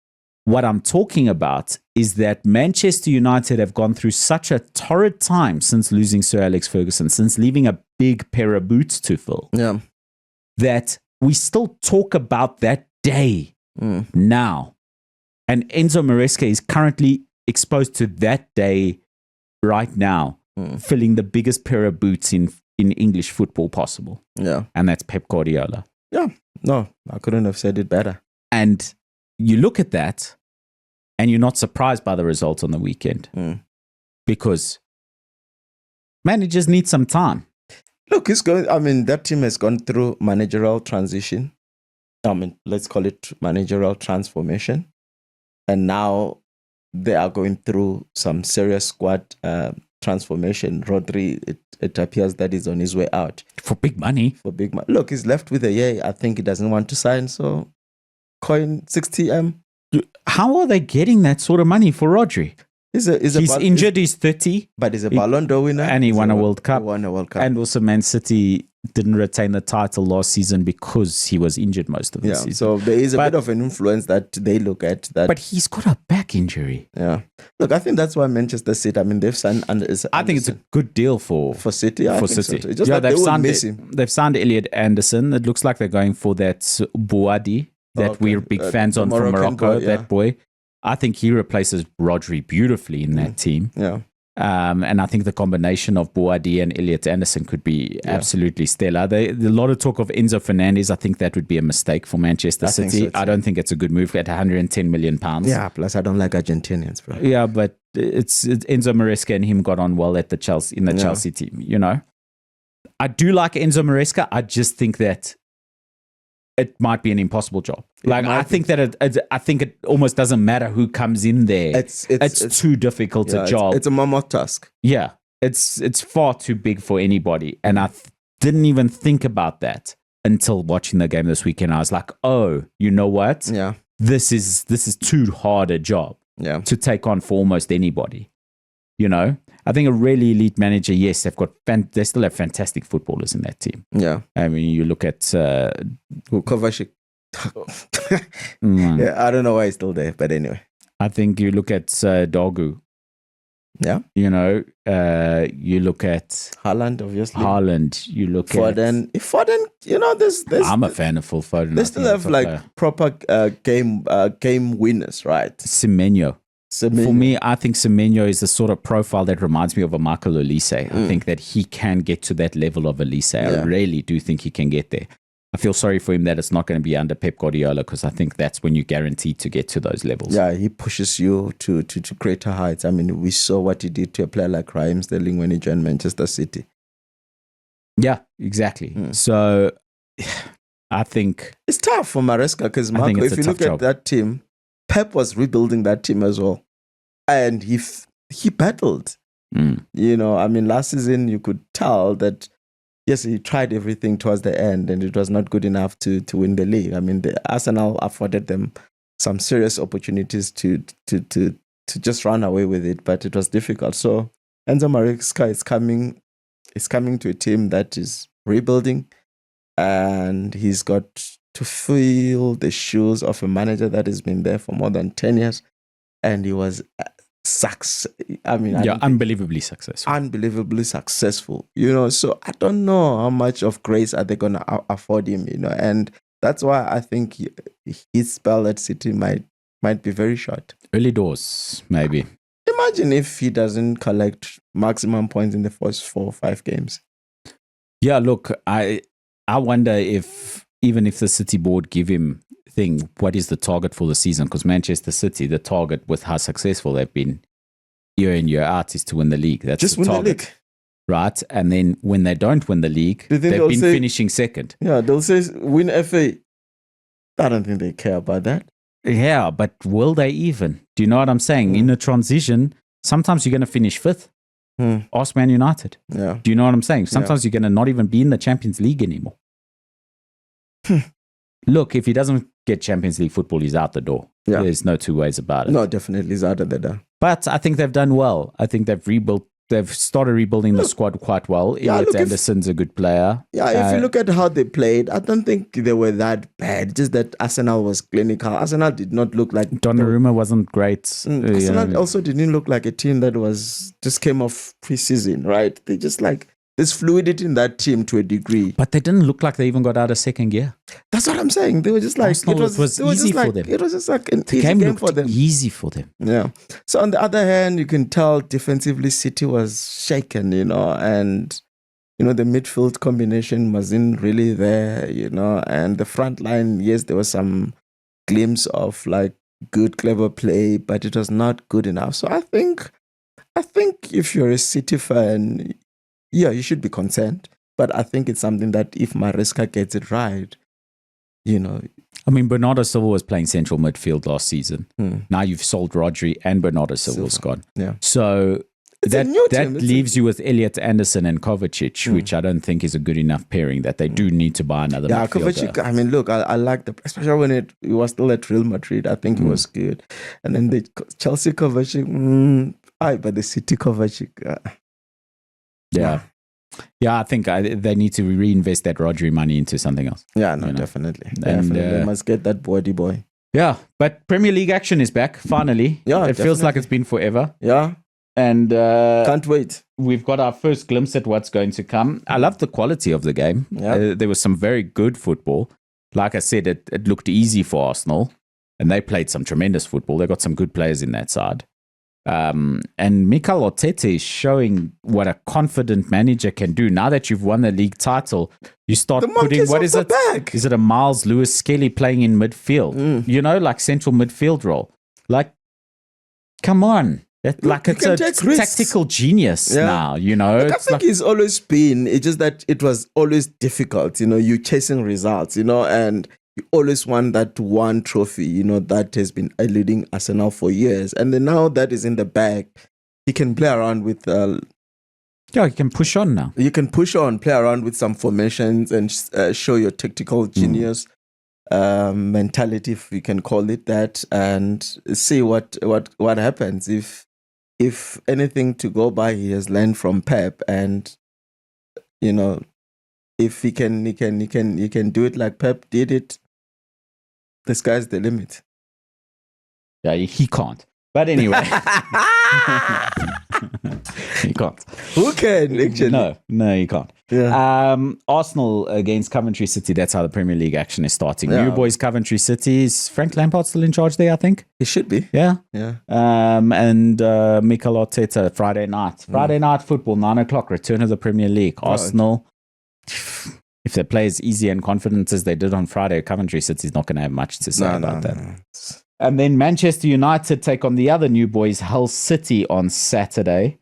What I'm talking about is that Manchester United have gone through such a torrid time since losing Sir Alex Ferguson, since leaving a big pair of boots to fill, that we still talk about that day now. And Enzo Maresca is currently exposed to that day right now, filling the biggest pair of boots in English football possible. Yeah. And that's Pep Guardiola. Yeah. No, I couldn't have said it better. And you look at that and you're not surprised by the result on the weekend because managers need some time. Look, that team has gone through managerial transition. Let's call it managerial transformation. And now they are going through some serious squad transformation. Rodri, it appears that he's on his way out. For big money. Look, he's left with a year. I think he doesn't want to sign, so coin 60M. How are they getting that sort of money for Rodri? He's injured, he's 30. But he's a Ballon d'Or winner. And he won a World Cup. And also Man City didn't retain the title last season because he was injured most of the season. So there is a bit of an influence that they look at. But he's got a back injury. Yeah. Look, I think that's why Manchester City, they've signed Anderson. I think it's a good deal for City. For City. So just they've signed Elliot Anderson. It looks like they're going for that Bouadi that we're big fans on from Morocco, that boy. I think he replaces Rodri beautifully in that team. Yeah. And I think the combination of Bouadi and Elliot Anderson could be absolutely stellar. A lot of talk of Enzo Fernandez. I think that would be a mistake for Manchester City. So I don't think it's a good move at £110 million. Yeah, plus I don't like Argentinians, bro. Yeah, but it's Enzo Maresca and him got on well at the Chelsea team, you know. I do like Enzo Maresca. I just think that it might be an impossible job. I think it almost doesn't matter who comes in there. It's too difficult a job. It's a mammoth task. Yeah, it's far too big for anybody. And I didn't even think about that until watching the game this weekend. I was like, oh, you know what? Yeah, this is too hard a job. To take on for almost anybody. You know, I think a really elite manager, yes, they still have fantastic footballers in that team. Yeah. I mean, you look at Kovacic. Yeah, I don't know why he's still there, but anyway. I think you look at Dogu. Yeah. You know, you look at Haaland, obviously. You look Foden. at Foden, you know, there's I'm a fan of Phil Foden. They still have proper game winners, right? Semenyo. For me, I think Semenyo is the sort of profile that reminds me of a Michael Olise. I think that he can get to that level of Olise. I really do think he can get there. I feel sorry for him that it's not going to be under Pep Guardiola because I think that's when you're guaranteed to get to those levels. Yeah, he pushes you to greater heights. I mean, we saw what he did to a player like Raheem Sterling when he joined Manchester City. Yeah, exactly. So I think it's tough for Maresca because Marco, if you look at that team, Pep was rebuilding that team as well. And he battled. You know, I mean, last season you could tell that, yes, he tried everything towards the end and it was not good enough to win the league. I mean, the Arsenal afforded them some serious opportunities to just run away with it, but it was difficult. So Enzo Maresca is coming to a team that is rebuilding, and he's got to fill the shoes of a manager that has been there for more than 10 years. And he was unbelievably successful. Unbelievably successful, you know. So I don't know how much of grace are they going to afford him, you know. And that's why I think his spell at City might be very short. Early doors, maybe. Imagine if he doesn't collect maximum points in the first 4 or 5 games. Yeah, look, I wonder if even if the City board give him thing, what is the target for the season? Because Manchester City, the target with how successful they've been year in, year out is to win the league. That's just the win target, the league. right? And then when they don't win the league, they've been finishing second. Yeah, they'll say win FA. I don't think they care about that. Yeah, but will they even? Do you know what I'm saying? In a transition, sometimes you're going to finish fifth. Ask Man United. Yeah. Do you know what I'm saying? Sometimes you're going to not even be in the Champions League anymore. Look, if he doesn't get Champions League football, he's out the door. Yeah. There's no two ways about it. No, definitely he's out of the door. But I think they've done well. I think they've rebuilt. They've started rebuilding the squad quite well. Elliot Anderson's a good player. Yeah, if you look at how they played, I don't think they were that bad. Just that Arsenal was clinical. Arsenal did not look like... Donnarumma wasn't great. Arsenal also didn't look like a team that was just came off preseason, right? They just like... There's fluidity in that team to a degree. But they didn't look like they even got out of second gear. That's what I'm saying. They were just like... Arsenal, it was easy for them. It was just like an easy game game for them. Easy for them. Yeah. So on the other hand, you can tell defensively City was shaken, and, the midfield combination wasn't really there, and the front line, yes, there was some glimpse of like good, clever play, but it was not good enough. So I think if you're a City fan, yeah, you should be concerned. But I think it's something that if Maresca gets it right, I mean, Bernardo Silva was playing central midfield last season. Now you've sold Rodri and Bernardo Silva's gone. Yeah. So that leaves you with Elliot Anderson and Kovacic, which I don't think is a good enough pairing that they do need to buy another midfielder. Kovacic, I mean, look, I like especially when he was still at Real Madrid, I think he was good. And then the Chelsea Kovacic, but the City Kovacic... Yeah, I think they need to reinvest that Rodri money into something else. Yeah, no, definitely. They must get that boy. Yeah, but Premier League action is back, finally. Yeah, it feels like it's been forever. Yeah. And can't wait. We've got our first glimpse at what's going to come. I love the quality of the game. Yeah. There was some very good football. Like I said, it looked easy for Arsenal, and they played some tremendous football. They got some good players in that side. And Mikel Arteta is showing what a confident manager can do. Now that you've won the league title, you start putting, what is it? Back. Is it a Miles Lewis Skelly playing in midfield? Like central midfield role. Like, come on. It's a tactical genius now, I think he's always been, it's just that it was always difficult, you're chasing results, and you always want that one trophy, that has been leading Arsenal for years. And then now that is in the bag, he can play around with... you can push on now. You can push on, play around with some formations and show your tactical genius, mentality, if you can call it that, and see what happens. If anything to go by, he has learned from Pep, and, if he can do it like Pep did it, the sky's the limit. Yeah, he can't. But anyway. He can't. Who can, actually? No, he can't. Yeah. Arsenal against Coventry City. That's how the Premier League action is starting. New boys, Coventry City. Is Frank Lampard still in charge there, I think? He should be. Yeah. Yeah. And Mikel Arteta, Friday night. Friday night football, 9:00, return of the Premier League. Arsenal, if they play as easy and confident as they did on Friday, Coventry City is not going to have much to say about that. No. And then Manchester United take on the other new boys, Hull City, on Saturday.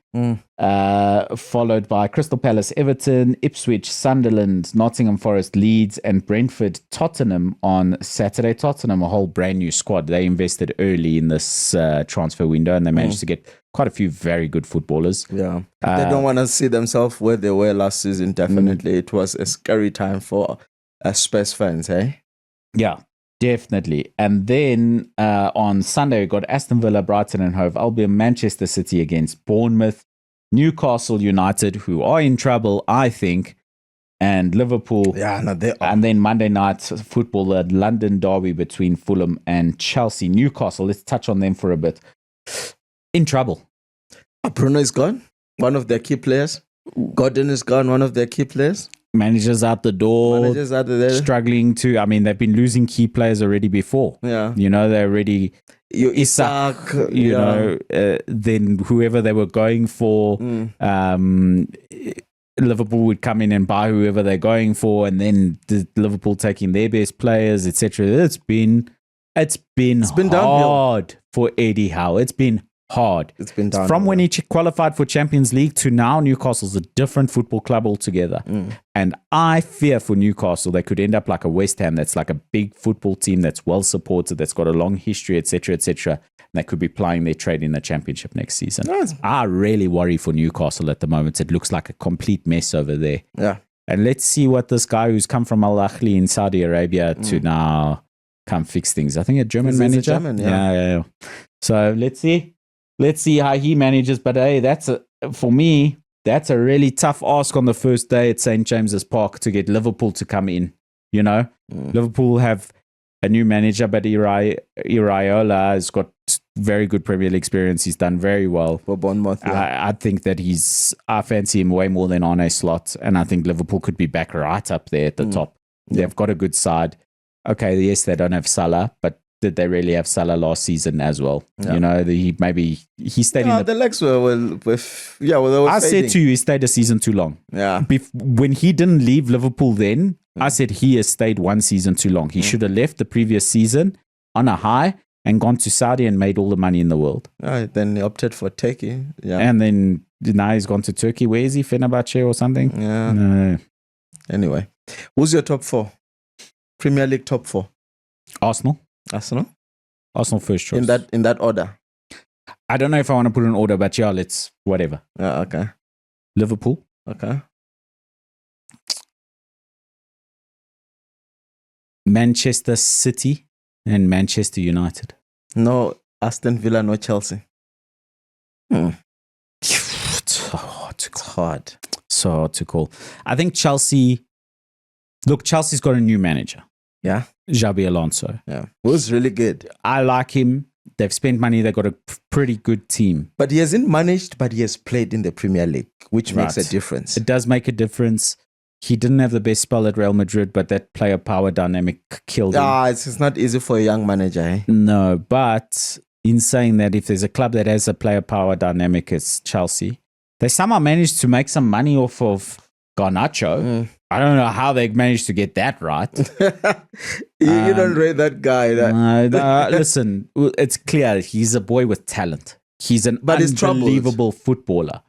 Followed by Crystal Palace, Everton, Ipswich, Sunderland, Nottingham Forest, Leeds, and Brentford, Tottenham on Saturday. Tottenham, a whole brand new squad. They invested early in this transfer window, and they managed to get quite a few very good footballers. Yeah, they don't want to see themselves where they were last season. Definitely, it was a scary time for Spurs fans. Yeah. Definitely. And then on Sunday, we got Aston Villa, Brighton and Hove Albion, Manchester City against Bournemouth, Newcastle United, who are in trouble, I think, and Liverpool. Yeah, no, they are. And then Monday night football, the London derby between Fulham and Chelsea. Newcastle, let's touch on them for a bit. In trouble. Bruno is gone, one of their key players. Gordon is gone, one of their key players. Managers out the door, struggling to. I mean, they've been losing key players already before. Yeah, they're already Isak. Then whoever they were going for. Liverpool would come in and buy whoever they're going for, and then Liverpool taking their best players, etc. It's been hard downhill for Eddie Howe. It's been hard. It's been downhill. From when he qualified for Champions League to now, Newcastle's a different football club altogether. And I fear for Newcastle, they could end up like a West Ham that's like a big football team that's well supported, that's got a long history, etc., etc. And they could be plying their trade in the Championship next season. I really worry for Newcastle at the moment. It looks like a complete mess over there. Yeah. And let's see what this guy who's come from Al Ahly in Saudi Arabia to now come fix things. I think a German manager. Yeah. So let's see. Let's see how he manages. But hey, for me, that's a really tough ask on the first day at St. James's Park to get Liverpool to come in. You know, Liverpool have a new manager, but Iraola has got very good Premier League experience. He's done very well for Bournemouth. Yeah. I think that I fancy him way more than Arne Slot, and I think Liverpool could be back right up there at the top. They've got a good side. Okay, yes, they don't have Salah, but did they really have Salah last season as well? Yeah. You know, he stayed in the legs were they were I said to you, he stayed a season too long. Yeah. When he didn't leave Liverpool then, I said he has stayed one season too long. He should have left the previous season on a high and gone to Saudi and made all the money in the world. Then he opted for Turkey. Yeah. And then now he's gone to Turkey. Where is he? Fenerbahce or something? Yeah. No. Anyway, who's your top four? Premier League top four? Arsenal first choice. In that order? I don't know if I want to put an order, but yeah, let's whatever. Okay. Liverpool. Okay. Manchester City and Manchester United. No Aston Villa, no Chelsea. It's hard. So hard to call. I think Chelsea. Look, Chelsea's got a new manager. Yeah. Xabi Alonso. Yeah. Who's really good. I like him. They've spent money. They've got a pretty good team. But he hasn't managed, but he has played in the Premier League, which makes a difference. It does make a difference. He didn't have the best spell at Real Madrid, but that player power dynamic killed him. It's not easy for a young manager. Eh? No, but in saying that, if there's a club that has a player power dynamic, it's Chelsea. They somehow managed to make some money off of Garnacho. I don't know how they managed to get that right. You don't rate that guy. Listen, it's clear he's a boy with talent. He's an unbelievable footballer.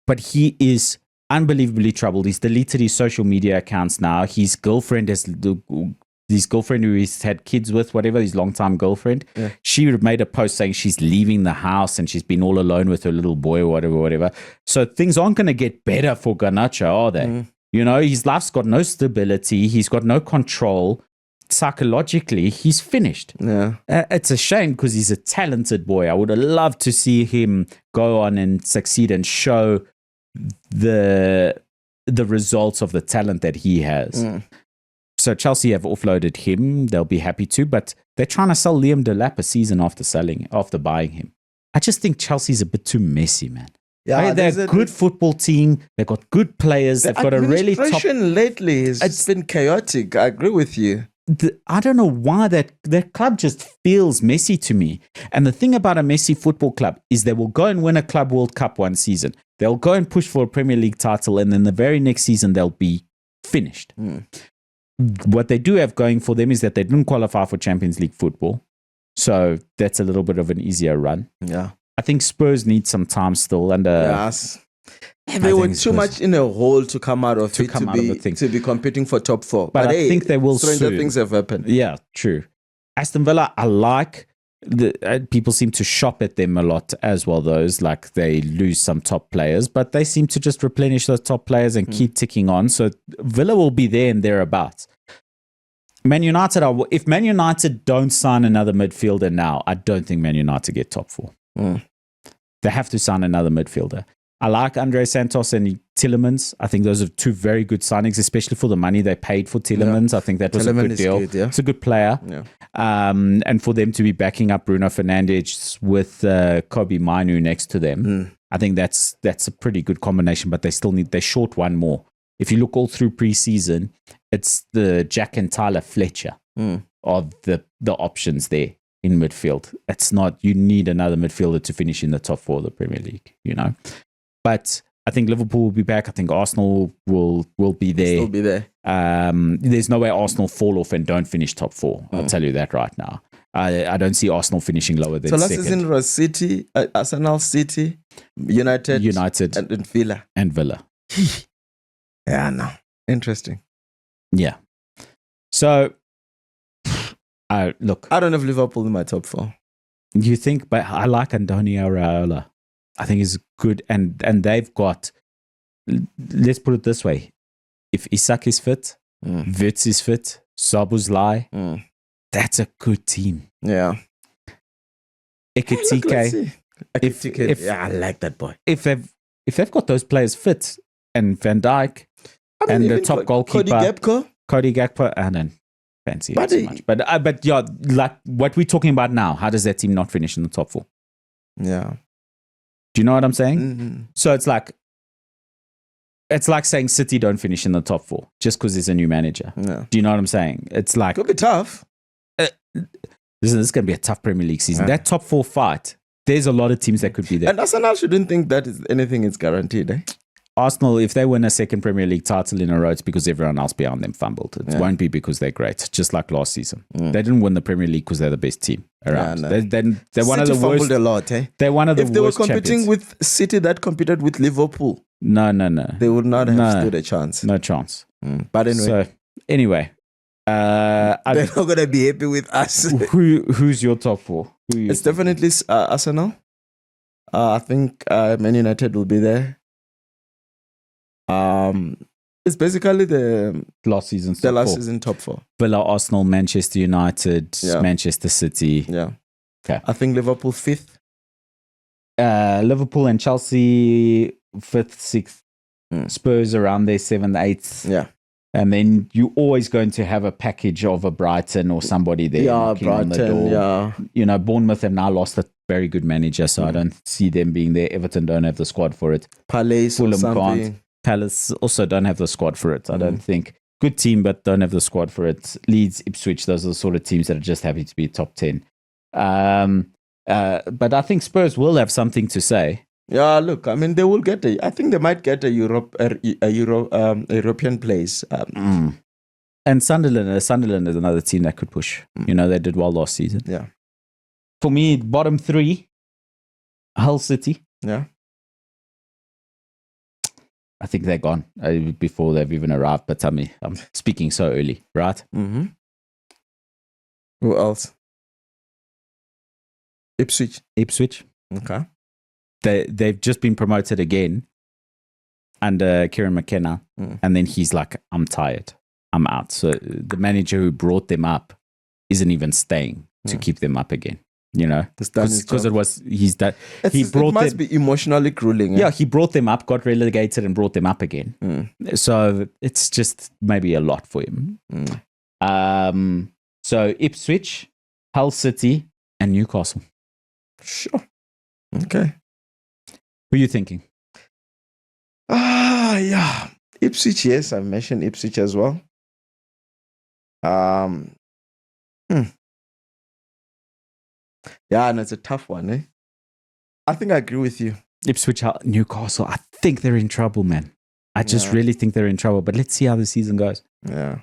But he is unbelievably troubled. He's deleted his social media accounts now. His girlfriend who he's had kids with, whatever, his longtime girlfriend, she made a post saying she's leaving the house and she's been all alone with her little boy or whatever. So things aren't going to get better for Garnacho, are they? You know, his life's got no stability. He's got no control. Psychologically, he's finished. Yeah, it's a shame because he's a talented boy. I would have loved to see him go on and succeed and show the results of the talent that he has. So Chelsea have offloaded him. They'll be happy to, but they're trying to sell Liam Delap a season after buying him. I just think Chelsea's a bit too messy, man. Yeah, they're a good football team. They've got good players. They've got a really top. Administration lately has been chaotic. I agree with you. I don't know why that club just feels messy to me. And the thing about a messy football club is they will go and win a Club World Cup one season. They'll go and push for a Premier League title, and then the very next season they'll be finished. What they do have going for them is that they didn't qualify for Champions League football. So that's a little bit of an easier run. Yeah. I think Spurs need some time still under. Yes. They were too much in a hole to come out of to be competing for top four. But I think they will soon. Stranger things have happened. Yeah, true. Aston Villa, I like. People seem to shop at them a lot as well. Those like they lose some top players, but they seem to just replenish those top players and keep ticking on. So Villa will be there and thereabouts. Man United, if Man United don't sign another midfielder now, I don't think Man United get top four. They have to sign another midfielder. I like Andre Santos and Tielemans. I think those are two very good signings, especially for the money they paid for Tielemans. I think that was a good deal. Good, yeah. It's a good player. Yeah. And for them to be backing up Bruno Fernandes with Kobe Mainu next to them, I think that's a pretty good combination, but they short one more. If you look all through preseason, it's the Jack and Tyler Fletcher of the options there in midfield. It's not, you need another midfielder to finish in the top four of the Premier League, you know. But I think Liverpool will be back. I think Arsenal will be there. Still be there. There's no way Arsenal fall off and don't finish top 4. I'll tell you that right now. I don't see Arsenal finishing lower than so last second. season was City, Arsenal, City, United, and Villa. And Villa. Yeah, no. Interesting. Yeah. So, look. I don't have Liverpool in my top 4. You think, but I like Antonio Raiola. I think he's good. And they've got, let's put it this way. If Isak is fit, Wits is fit, Szoboszlai, that's a good team. Yeah. Ekitike. Yeah, I like that boy. If they've got those players fit, and Van Dijk, and the top goalkeeper, Cody Gakpo, I don't fancy it so much. But yeah, like what we're talking about now, how does that team not finish in the top 4? Yeah. Do you know what I'm saying? Mm-hmm. So it's like saying City don't finish in the top 4 just because there's a new manager. Yeah. Do you know what I'm saying? It's like could be tough. This is going to be a tough Premier League season. That top 4 fight, there's a lot of teams that could be there. And Arsenal shouldn't think that anything is guaranteed. Eh? Arsenal, if they win a second Premier League title in a row, it's because everyone else behind them fumbled. It won't be because they're great, just like last season. They didn't win the Premier League because they're the best team around. Yeah, no. They're one of the worst. Fumbled a lot, eh? They're one of the worst. If they were competing champions. with City that competed with Liverpool, no, they would not have stood a chance. No chance. But anyway, they're not gonna be happy with us. Who's your top 4? It's definitely Arsenal. I think Man United will be there. It's basically the last season top 4. Villa, Arsenal, Manchester United, Manchester City. Yeah. Okay. I think Liverpool 5th. Liverpool and Chelsea 5th, 6th. Spurs around there 7th, 8th. Yeah. And then you're always going to have a package of a Brighton or somebody there knocking on the door. Yeah. You know, Bournemouth have now lost a very good manager, so I don't see them being there. Everton don't have the squad for it. Fulham can't. Palace also don't have the squad for it. I don't think. Good team, but don't have the squad for it. Leeds, Ipswich, those are the sort of teams that are just happy to be top 10. But I think Spurs will have something to say. Yeah, look, I mean, they will get I think they might get a European place. And Sunderland is another team that could push. You know, they did well last season. Yeah. For me, bottom 3, Hull City. Yeah. I think they're gone before they've even arrived. But tell me, I'm speaking so early, right? Mm-hmm. Who else? Ipswich. Okay. They've just been promoted again under Kieran McKenna. And then he's like, I'm tired. I'm out. So the manager who brought them up isn't even staying to keep them up again. You know, because it was it must be emotionally grueling. Yeah, he brought them up, got relegated, and brought them up again. So it's just maybe a lot for him. So Ipswich, Hull City, and Newcastle. Sure. Okay. Who are you thinking? Yeah, Ipswich. Yes, I mentioned Ipswich as well. Yeah, and it's a tough one, eh? I think I agree with you. Ipswich, Newcastle. I think they're in trouble, man. I just really think they're in trouble. But let's see how the season goes. Yeah.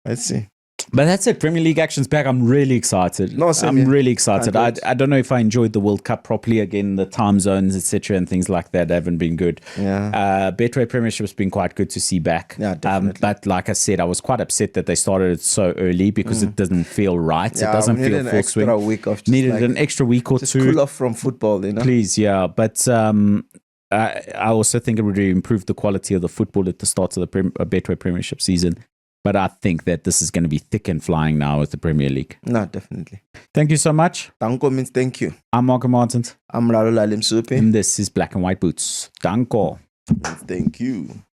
Let's see. But that's it. Premier League action's back. I'm really excited. Really excited. I don't know if I enjoyed the World Cup properly. Again, the time zones, etc., and things like that haven't been good. Yeah. Betway Premiership's been quite good to see back. Yeah, definitely. But like I said, I was quite upset that they started it so early because it doesn't feel right. Yeah, it doesn't feel full swing. Needed an extra week or two. Cool off from football, you know. Please, yeah. But I also think it would improve the quality of the football at the start of the Betway Premiership season. But I think that this is going to be thick and flying now with the Premier League. No, definitely. Thank you so much. Danko means thank you. I'm Marco Martins. I'm Mulalo Musuphi. And this is Black and White Boots. Danko. Thank you.